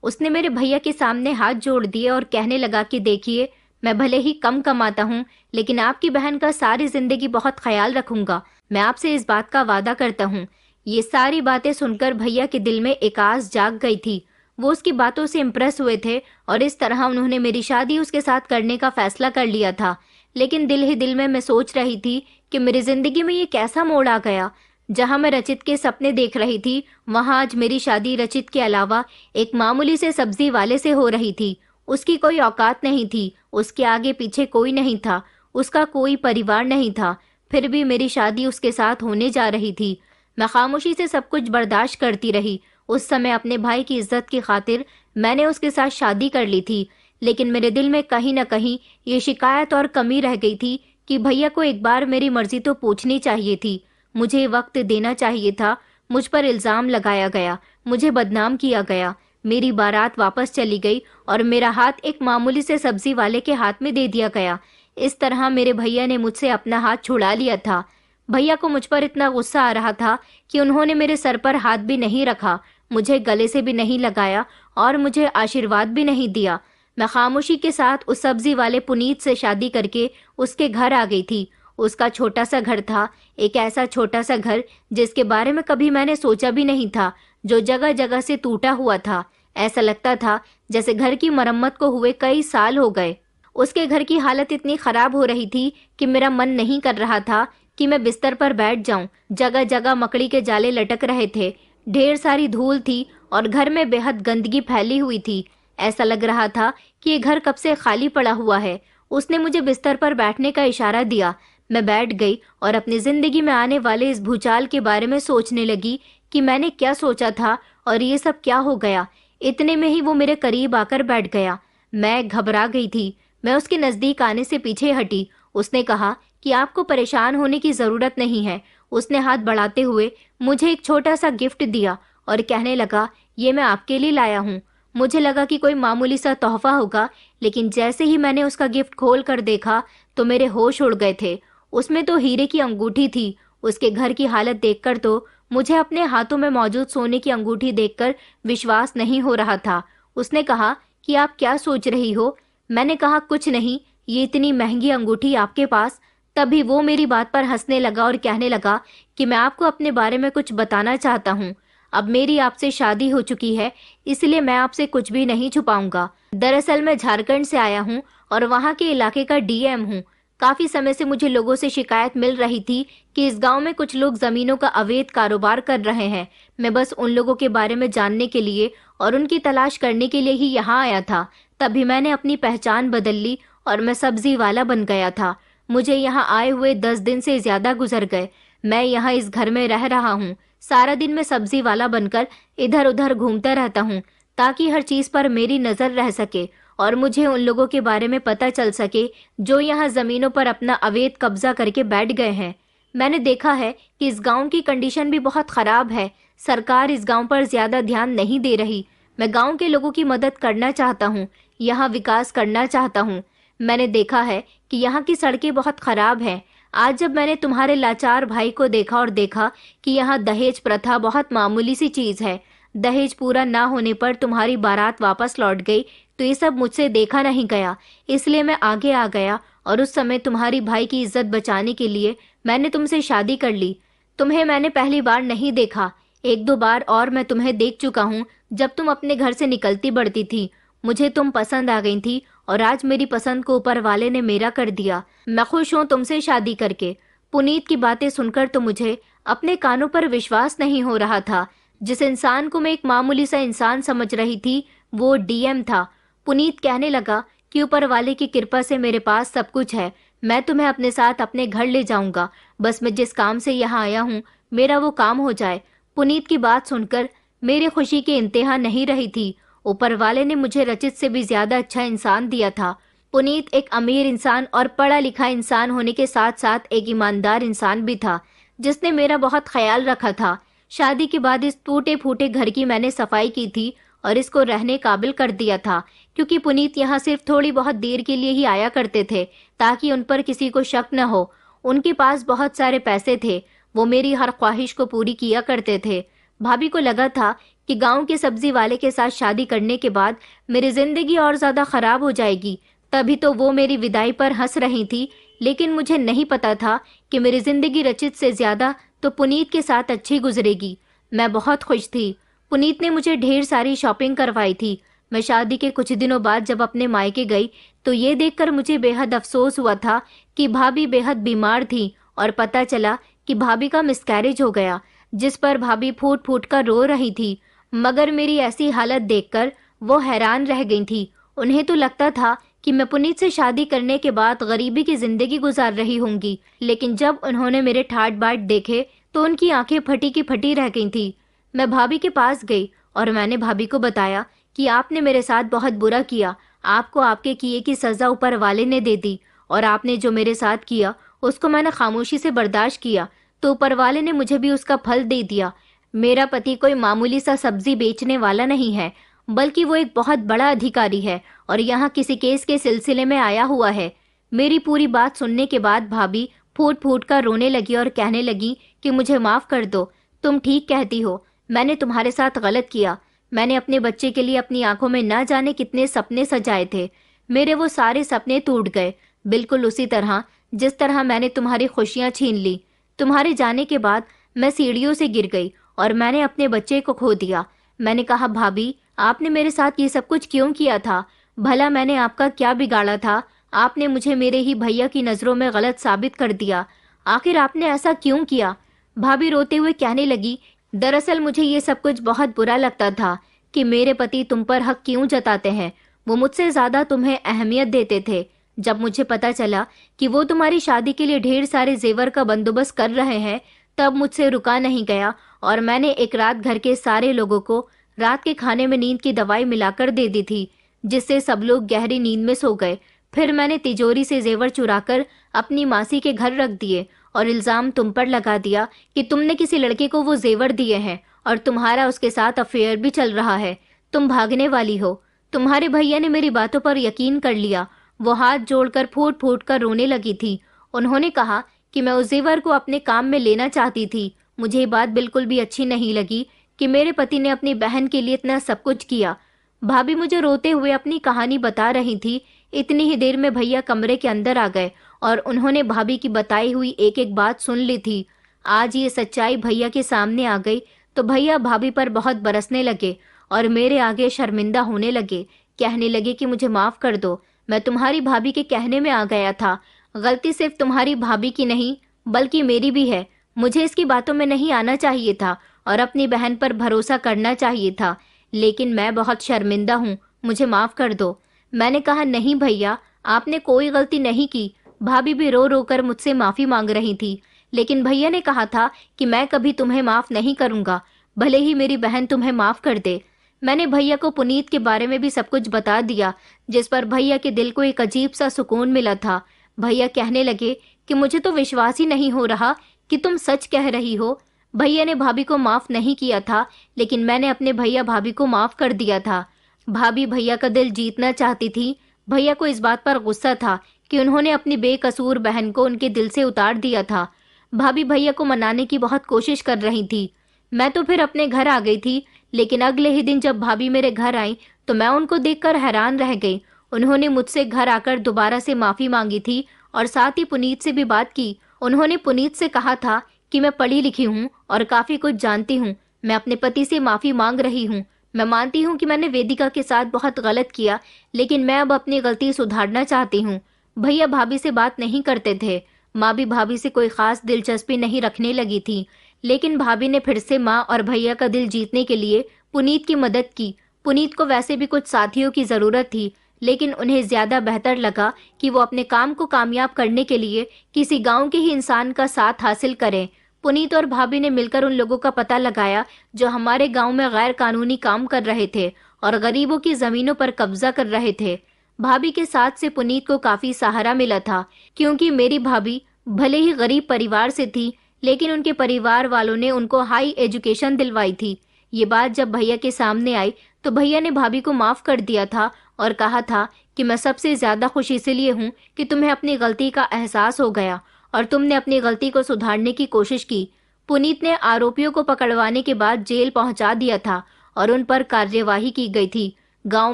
Speaker 1: उसने मेरे भैया के सामने हाथ जोड़ दिए और कहने लगा कि देखिए, मैं भले ही कम कमाता हूँ, लेकिन आपकी बहन का सारी जिंदगी बहुत ख्याल रखूंगा। मैं आपसे इस बात का वादा करता हूँ। ये सारी बातें सुनकर भैया के दिल में एक आस जाग गई थी। वो उसकी बातों से इम्प्रेस हुए थे और इस तरह उन्होंने मेरी शादी उसके साथ करने का फैसला कर लिया था। लेकिन दिल ही दिल में मैं सोच रही थी कि मेरी जिंदगी में ये कैसा मोड़ आ गया। जहां मैं रचित के सपने देख रही थी, वहां आज मेरी शादी रचित के अलावा एक मामूली से सब्जी वाले से हो रही थी। उसकी कोई औकात नहीं थी, उसके आगे पीछे कोई नहीं था, उसका कोई परिवार नहीं था, फिर भी मेरी शादी उसके साथ होने जा रही थी। मैं खामोशी से सब कुछ बर्दाश्त करती रही। उस समय अपने भाई की इज्जत की खातिर मैंने उसके साथ शादी कर ली थी, लेकिन मेरे दिल में कहीं न कहीं ये शिकायत और कमी रह गई थी कि भैया को एक बार मेरी मर्जी तो पूछनी चाहिए थी। मुझे वक्त देना चाहिए था। मुझ पर इल्जाम लगाया गया, मुझे बदनाम किया गया, मेरी बारात वापस चली गई और मेरा हाथ एक मामूली से सब्जी वाले के हाथ में दे दिया गया। इस तरह मेरे भैया ने मुझसे अपना हाथ छुड़ा लिया था। भैया को मुझ पर इतना गुस्सा आ रहा था कि उन्होंने मेरे सर पर हाथ भी नहीं रखा, मुझे गले से भी नहीं लगाया और मुझे आशीर्वाद भी नहीं दिया। मैं खामोशी के साथ उस सब्जी वाले पुनीत से शादी करके उसके घर आ गई थी। उसका छोटा सा घर था, एक ऐसा छोटा सा घर जिसके बारे में कभी मैंने सोचा भी नहीं था, जो जगह जगह से टूटा हुआ था। ऐसा लगता था जैसे घर की मरम्मत को हुए कई साल हो गए। उसके घर की हालत इतनी खराब हो रही थी कि मेरा मन नहीं कर रहा था कि मैं बिस्तर पर बैठ जाऊं। जगह जगह मकड़ी के जाले लटक रहे थे, ढेर सारी धूल थी और घर में बेहद गंदगी फैली हुई थी। ऐसा लग रहा था कि ये घर कब से खाली पड़ा हुआ है। उसने मुझे बिस्तर पर बैठने का इशारा दिया। मैं बैठ गई और अपनी जिंदगी में आने वाले इस भूचाल के बारे में सोचने लगी कि मैंने क्या सोचा था और ये सब क्या हो गया। इतने में ही वो मेरे करीब आकर बैठ गया। मैं घबरा गई थी। मैं उसके नजदीक आने से पीछे हटी। उसने कहा कि आपको परेशान होने की जरूरत नहीं है। उसने हाथ बढ़ाते हुए मुझे एक छोटा सा गिफ्ट दिया और कहने लगा, ये मैं आपके लिए लाया हूँ। मुझे लगा कि कोई मामूली सा तोहफा होगा, लेकिन जैसे ही मैंने उसका गिफ्ट खोल कर देखा तो मेरे होश उड़ गए थे। उसमें तो हीरे की अंगूठी थी। उसके घर की हालत देखकर तो मुझे अपने हाथों में मौजूद सोने की अंगूठी देखकर विश्वास नहीं हो रहा था। उसने कहा कि आप क्या सोच रही हो? मैंने कहा कुछ नहीं, ये इतनी महंगी अंगूठी आपके पास? तभी वो मेरी बात पर हंसने लगा और कहने लगा कि मैं आपको अपने बारे में कुछ बताना चाहता हूँ। अब मेरी आपसे शादी हो चुकी है, इसलिए मैं आपसे कुछ भी नहीं छुपाऊंगा। दरअसल मैं झारखंड से आया हूँ और वहाँ के इलाके का डीएम हूँ। काफी समय से मुझे लोगों से शिकायत मिल रही थी कि इस गांव में कुछ लोग जमीनों का अवैध कारोबार कर रहे हैं। मैं बस उन लोगों के बारे में जानने के लिए और उनकी तलाश करने के लिए ही यहाँ आया था। तभी मैंने अपनी पहचान बदल ली और मैं सब्जी वाला बन गया था। मुझे यहाँ आए हुए 10 दिन से ज्यादा गुजर गए। मैं यहाँ इस घर में रह रहा हूँ। सारा दिन मैं सब्जी वाला बनकर इधर उधर घूमता रहता हूँ ताकि हर चीज पर मेरी नजर रह सके और मुझे उन लोगों के बारे में पता चल सके जो यहाँ जमीनों पर अपना अवैध कब्जा करके बैठ गए हैं। मैंने देखा है कि इस गांव की कंडीशन भी बहुत खराब है। सरकार इस गांव पर ज्यादा ध्यान नहीं दे रही। मैं गांव के लोगों की मदद करना चाहता हूँ, यहाँ विकास करना चाहता हूँ। मैंने देखा है कि यहाँ की सड़कें बहुत खराब हैं। आज जब मैंने तुम्हारे लाचार भाई को देखा और देखा कि यहाँ दहेज प्रथा बहुत मामूली सी चीज है, दहेज पूरा ना होने पर तुम्हारी बारात वापस लौट गई, तो ये सब मुझसे देखा नहीं गया। इसलिए मैं आगे आ गया और उस समय तुम्हारी भाई की इज्जत बचाने के लिए मैंने तुमसे शादी कर ली। तुम्हें मैंने पहली बार नहीं देखा, एक दो बार और मैं तुम्हें देख चुका हूँ जब तुम अपने घर से निकलती बढ़ती थी। मुझे तुम पसंद आ गई थी और आज मेरी पसंद को ऊपर वाले ने मेरा कर दिया। मैं खुश हूँ तुमसे शादी करके। पुनीत की बातें सुनकर तो मुझे अपने कानों पर विश्वास नहीं हो रहा था। जिस इंसान को मैं एक मामूली सा इंसान समझ रही थी, वो डीएम था। पुनीत कहने लगा कि ऊपर वाले की कृपा से मेरे पास सब कुछ है। मैं तुम्हें अपने साथ अपने घर ले जाऊंगा। बस मैं जिस काम से यहाँ आया हूँ, मेरा वो काम हो जाए। पुनीत की बात सुनकर मेरी खुशी की इंतहा नहीं रही थी। ऊपर वाले ने मुझे रचित से भी ज्यादा अच्छा इंसान दिया था। पुनीत एक अमीर इंसान और पढ़ा लिखा इंसान होने के साथ साथ एक ईमानदार इंसान भी था, जिसने मेरा बहुत ख्याल रखा था। शादी के बाद इस टूटे फूटे घर की मैंने सफाई की थी और इसको रहने काबिल कर दिया था, क्योंकि पुनीत यहाँ सिर्फ थोड़ी बहुत देर के लिए ही आया करते थे ताकि उन पर किसी को शक न हो। उनके पास बहुत सारे पैसे थे, वो मेरी हर ख्वाहिश को पूरी किया करते थे। भाभी को लगा था कि गांव के सब्जी वाले के साथ शादी करने के बाद मेरी जिंदगी और ज्यादा खराब हो जाएगी, तभी तो वो मेरी विदाई पर हंस रही थी, लेकिन मुझे नहीं पता था कि मेरी जिंदगी रचित से ज्यादा तो पुनीत के साथ अच्छी गुजरेगी। मैं बहुत खुश थी। पुनीत ने मुझे ढेर सारी शॉपिंग करवाई थी। मैं शादी के कुछ दिनों बाद जब अपने मायके गई तो ये देखकर मुझे बेहद अफसोस हुआ था कि भाभी बेहद बीमार थी और पता चला कि भाभी का मिसकैरेज हो गया, जिस पर भाभी फूट फूट कर रो रही थी। मगर मेरी ऐसी हालत देखकर वो हैरान रह गई थी। उन्हें तो लगता था कि मैं पुनीत से शादी करने के बाद गरीबी की जिंदगी गुजार रही होंगी, लेकिन जब उन्होंने मेरे ठाट बाट देखे तो उनकी आंखें फटी की फटी रह गई थी। मैं भाभी के पास गई और मैंने भाभी को बताया कि आपने मेरे साथ बहुत बुरा किया। आपको आपके किए की सजा ऊपर वाले ने दे दी और आपने जो मेरे साथ किया उसको मैंने खामोशी से बर्दाश्त किया, तो ऊपर वाले ने मुझे भी उसका फल दे दिया। मेरा पति कोई मामूली सा सब्जी बेचने वाला नहीं है, बल्कि वो एक बहुत बड़ा अधिकारी है और यहाँ किसी केस के सिलसिले में आया हुआ है। मेरी पूरी बात सुनने के बाद भाभी फूट फूट कर रोने लगी और कहने लगी कि मुझे माफ कर दो। तुम ठीक कहती हो, मैंने तुम्हारे साथ गलत किया। मैंने अपने बच्चे के लिए अपनी आंखों में न जाने कितने सपने सजाए थे। मेरे वो सारे सपने टूट गए, बिल्कुल उसी तरह जिस तरह मैंने तुम्हारी खुशियां छीन ली। तुम्हारे जाने के बाद मैं सीढ़ियों से गिर गई और मैंने अपने बच्चे को खो दिया। मैंने कहा, भाभी आपने मेरे साथ ये सब कुछ क्यों किया था? भला मैंने आपका क्या बिगाड़ा था? आपने मुझे मेरे ही भैया की नजरों में गलत साबित कर दिया। आखिर आपने ऐसा क्यों किया? भाभी रोते हुए कहने लगी, दरअसल मुझे ये सब कुछ बहुत बुरा लगता था कि मेरे पति तुम पर हक क्यों जताते हैं। वो मुझसे ज्यादा तुम्हें अहमियत देते थे। जब मुझे पता चला कि वो तुम्हारी शादी के लिए ढेर सारे जेवर का बंदोबस्त कर रहे हैं, तब मुझसे रुका नहीं गया और मैंने एक रात घर के सारे लोगों को रात के खाने में नींद की दवाई मिलाकर दे दी थी, जिससे सब लोग गहरी नींद में सो गए। फिर मैंने तिजोरी से जेवर चुराकर अपनी मासी के घर रख दिए और इल्जाम तुम पर लगा दिया कि तुमने किसी लड़के को वो जेवर दिए हैं और तुम्हारा उसके साथ अफेयर भी चल रहा है। तुम भागने वाली हो। तुम्हारे भैया ने मेरी बातों पर यकीन कर लिया। वो हाथ जोड़कर फूट फूट कर रोने लगी थी। उन्होंने कहा कि मैं उस जेवर को अपने काम में लेना चाहती थी। मुझे ये बात बिल्कुल भी अच्छी नहीं लगी कि मेरे पति ने अपनी बहन के लिए इतना सब कुछ किया। भाभी मुझे रोते हुए अपनी कहानी बता रही थी। इतनी ही देर में भैया कमरे के अंदर आ गए और उन्होंने भाभी की बताई हुई एक एक बात सुन ली थी। आज ये सच्चाई भैया के सामने आ गई तो भैया भाभी पर बहुत बरसने लगे और मेरे आगे शर्मिंदा होने लगे। कहने लगे कि मुझे माफ कर दो, मैं तुम्हारी भाभी के कहने में आ गया था। गलती सिर्फ तुम्हारी भाभी की नहीं बल्कि मेरी भी है। मुझे इसकी बातों में नहीं आना चाहिए था और अपनी बहन पर भरोसा करना चाहिए था, लेकिन मैं बहुत शर्मिंदा हूँ, मुझे माफ कर दो। मैंने कहा, नहीं भैया, आपने कोई गलती नहीं की। भाभी भी रो रो कर मुझसे माफी मांग रही थी, लेकिन भैया ने कहा था कि मैं कभी तुम्हें माफ नहीं करूंगा, भले ही मेरी बहन तुम्हें माफ कर दे। मैंने भैया को पुनीत के बारे में भी सब कुछ बता दिया, जिस पर भैया के दिल को एक अजीब सा सुकून मिला था। भैया कहने लगे कि मुझे तो विश्वास ही नहीं हो रहा कि तुम सच कह रही हो। भैया ने भाभी को माफ नहीं किया था, लेकिन मैंने अपने भैया भाभी को माफ कर दिया था। भाभी भैया का दिल जीतना चाहती थी। भैया को इस बात पर गुस्सा था कि उन्होंने अपनी बेकसूर बहन को उनके दिल से उतार दिया था। भाभी भैया को मनाने की बहुत कोशिश कर रही थी। मैं तो फिर अपने घर आ गई थी, लेकिन अगले ही दिन जब भाभी मेरे घर आई तो मैं उनको देखकर हैरान रह गई। उन्होंने मुझसे घर आकर दोबारा से माफी मांगी थी और साथ ही पुनीत से भी बात की। उन्होंने पुनीत से कहा था कि मैं पढ़ी लिखी हूँ और काफी कुछ जानती हूँ। मैं अपने पति से माफी मांग रही हूँ। मैं मानती हूँ कि मैंने वेदिका के साथ बहुत गलत किया, लेकिन मैं अब अपनी गलती सुधारना चाहती हूँ। भैया भाभी से बात नहीं करते थे। माँ भी भाभी से कोई खास दिलचस्पी नहीं रखने लगी थी, लेकिन भाभी ने फिर से माँ और भैया का दिल जीतने के लिए पुनीत की मदद की। पुनीत को वैसे भी कुछ साथियों की जरूरत थी, लेकिन उन्हें ज्यादा बेहतर लगा कि वो अपने काम को कामयाब करने के लिए किसी गांव के ही इंसान का साथ हासिल करें। पुनीत और भाभी ने मिलकर उन लोगों का पता लगाया जो हमारे गांव में गैर कानूनी काम कर रहे थे और गरीबों की जमीनों पर कब्जा कर रहे थे। भाभी के साथ से पुनीत को काफी सहारा मिला था, क्योंकि मेरी भाभी भले ही गरीब परिवार से थी, लेकिन उनके परिवार वालों ने उनको हाई एजुकेशन दिलवाई थी। ये बात जब भैया के सामने आई तो भैया ने भाभी को माफ कर दिया था और कहा था कि मैं सबसे ज्यादा खुश इसलिए हूँ कि तुम्हें अपनी गलती का एहसास हो गया और तुमने अपनी गलती को सुधारने की कोशिश की। पुनीत ने आरोपियों को पकड़वाने के बाद जेल पहुंचा दिया था और उन पर कार्यवाही की गई थी। गांव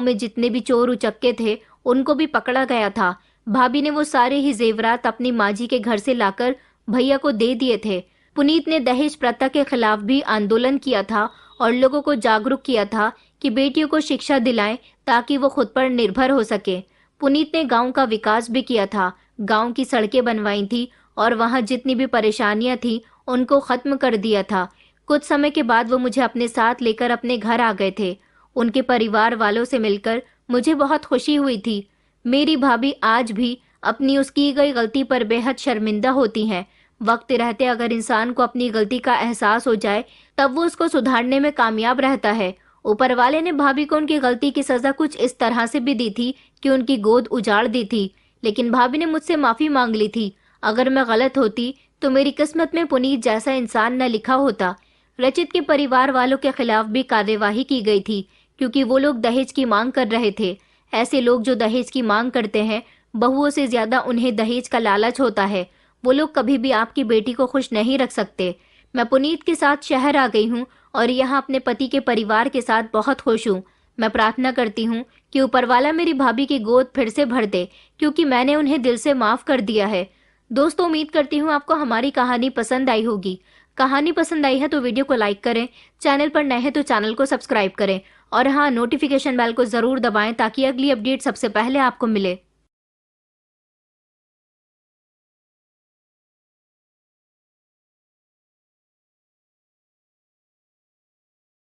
Speaker 1: में जितने भी चोर उचक्के थे उनको भी पकड़ा गया था। भाभी ने वो सारे ही जेवरात अपनी माँ जी के घर से लाकर भैया को दे दिए थे। पुनीत ने दहेज प्रथा के खिलाफ भी आंदोलन किया था और लोगों को जागरूक किया था कि बेटियों को शिक्षा दिलाएं ताकि वो खुद पर निर्भर हो सके। पुनीत ने गांव का विकास भी किया था, गांव की सड़कें बनवाई थी और वहां जितनी भी परेशानियां थी उनको खत्म कर दिया था। कुछ समय के बाद वो मुझे अपने साथ लेकर अपने घर आ गए थे। उनके परिवार वालों से मिलकर मुझे बहुत खुशी हुई थी। मेरी भाभी आज भी अपनी उस की गई गलती पर बेहद शर्मिंदा होती हैं। वक्त रहते अगर इंसान को अपनी गलती का एहसास हो जाए तब वो उसको सुधारने में कामयाब रहता है। ऊपर वाले ने भाभी को उनकी गलती की सजा कुछ इस तरह से भी दी थी कि उनकी गोद उजाड़ दी थी, लेकिन भाभी ने मुझसे माफी मांग ली थी। अगर मैं गलत होती तो मेरी किस्मत में पुनीत जैसा इंसान न लिखा होता। रचित के परिवार वालों के खिलाफ भी कार्यवाही की गई थी क्योंकि वो लोग दहेज की मांग कर रहे थे। ऐसे लोग जो दहेज की मांग करते हैं, बहुओं से ज्यादा उन्हें दहेज का लालच होता है। वो लोग कभी भी आपकी बेटी को खुश नहीं रख सकते। मैं पुनीत के साथ शहर आ गई हूँ और यहाँ अपने पति के परिवार के साथ बहुत खुश हूँ। मैं प्रार्थना करती हूँ कि ऊपर वाला मेरी भाभी की गोद फिर से भर दे, क्योंकि मैंने उन्हें दिल से माफ कर दिया है। दोस्तों, उम्मीद करती हूँ आपको हमारी कहानी पसंद आई होगी। कहानी पसंद आई है तो वीडियो को लाइक करें, चैनल पर नए हैं तो चैनल को सब्सक्राइब करें और हाँ, नोटिफिकेशन बेल को जरूर दबाएं ताकि अगली अपडेट सबसे पहले आपको मिले।